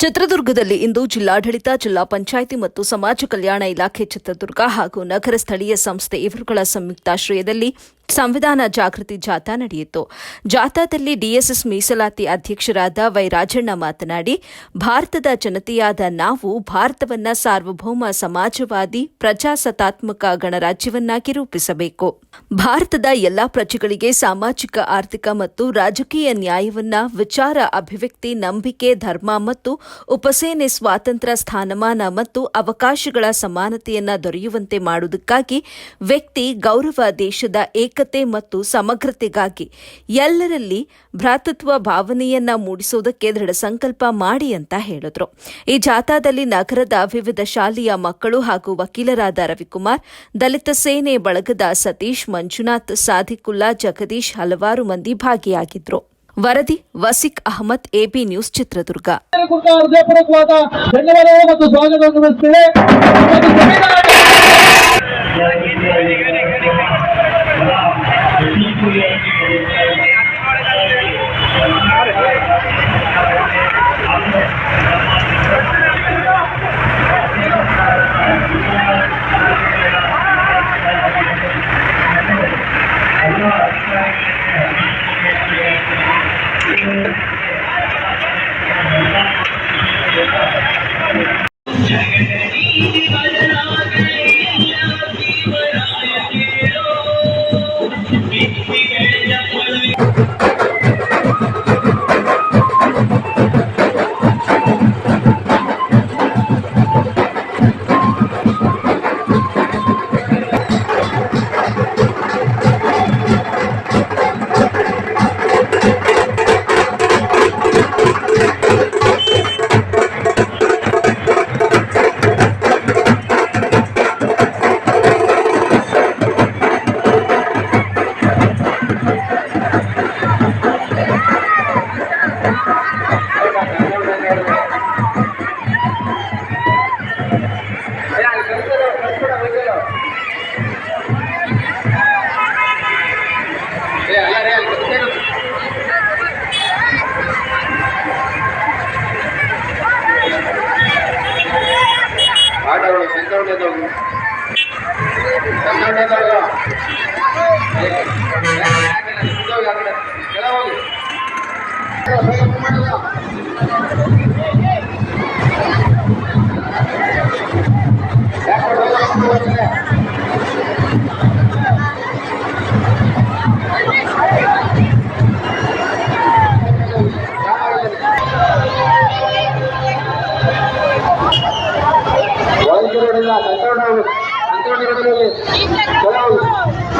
ಚಿತ್ರದುರ್ಗದಲ್ಲಿ ಇಂದು ಜಿಲ್ಲಾಡಳಿತ, ಜಿಲ್ಲಾ ಪಂಚಾಯಿತಿ ಮತ್ತು ಸಮಾಜ ಕಲ್ಯಾಣ ಇಲಾಖೆ ಚಿತ್ರದುರ್ಗ ಹಾಗೂ ನಗರ ಸ್ಥಳೀಯ ಸಂಸ್ಥೆ ಇವರುಗಳ ಸಂಯುಕ್ತಾಶ್ರಯದಲ್ಲಿ ಸಂವಿಧಾನ ಜಾಗೃತಿ ಜಾಥಾ ನಡೆಯಿತು. ಜಾಥಾದಲ್ಲಿ ಡಿಎಸ್ಎಸ್ ಮೀಸಲಾತಿ ಅಧ್ಯಕ್ಷರಾದ ವೈ ರಾಜಣ್ಣ ಮಾತನಾಡಿ, ಭಾರತದ ಜನತೆಯಾದ ನಾವು ಭಾರತವನ್ನ ಸಾರ್ವಭೌಮ ಸಮಾಜವಾದಿ ಪ್ರಜಾಸತ್ತಾತ್ಮಕ ಗಣರಾಜ್ಯವನ್ನಾಗಿ ರೂಪಿಸಬೇಕು. ಭಾರತದ ಎಲ್ಲಾ ಪ್ರಜೆಗಳಿಗೆ ಸಾಮಾಜಿಕ, ಆರ್ಥಿಕ ಮತ್ತು ರಾಜಕೀಯ ನ್ಯಾಯವನ್ನ, ವಿಚಾರ ಅಭಿವ್ಯಕ್ತಿ, ನಂಬಿಕೆ, ಧರ್ಮ ಮತ್ತು ಉಪಸೇನೆ ಸ್ವಾತಂತ್ರ್ಯ, ಸ್ಥಾನಮಾನ ಮತ್ತು ಅವಕಾಶಗಳ ಸಮಾನತೆಯನ್ನ ದೊರೆಯುವಂತೆ ಮಾಡುವುದಕ್ಕಾಗಿ ವ್ಯಕ್ತಿ ಗೌರವ, ದೇಶದ ಏಕತೆ ಮತ್ತು ಸಮಗ್ರತೆಗಾಗಿ ಎಲ್ಲರಲ್ಲಿ ಭ್ರಾತೃತ್ವ ಭಾವನೆಯನ್ನ ಮೂಡಿಸುವುದಕ್ಕೆ ದೃಢ ಸಂಕಲ್ಪ ಮಾಡಿ ಅಂತ ಹೇಳಿದ್ರು. ಈ ಜಾಥಾದಲ್ಲಿ ನಗರದ ವಿವಿಧ ಶಾಲೆಯ ಮಕ್ಕಳು ಹಾಗೂ ವಕೀಲರಾದ ರವಿಕುಮಾರ್, ದಲಿತ ಸೇನೆ ಬಳಗದ ಸತೀಶ್, ಮಂಜುನಾಥ್, ಸಾದಿಕುಲ್ಲಾ, ಜಗದೀಶ್ ಹಲವಾರು ಮಂದಿ ಭಾಗಿಯಾಗಿದ್ರು. ವರದಿ ವಸಿಕ್ ಅಹಮದ್, ಎಬಿ ನ್ಯೂಸ್, ಚಿತ್ರದುರ್ಗ. ಸಂತೋಷ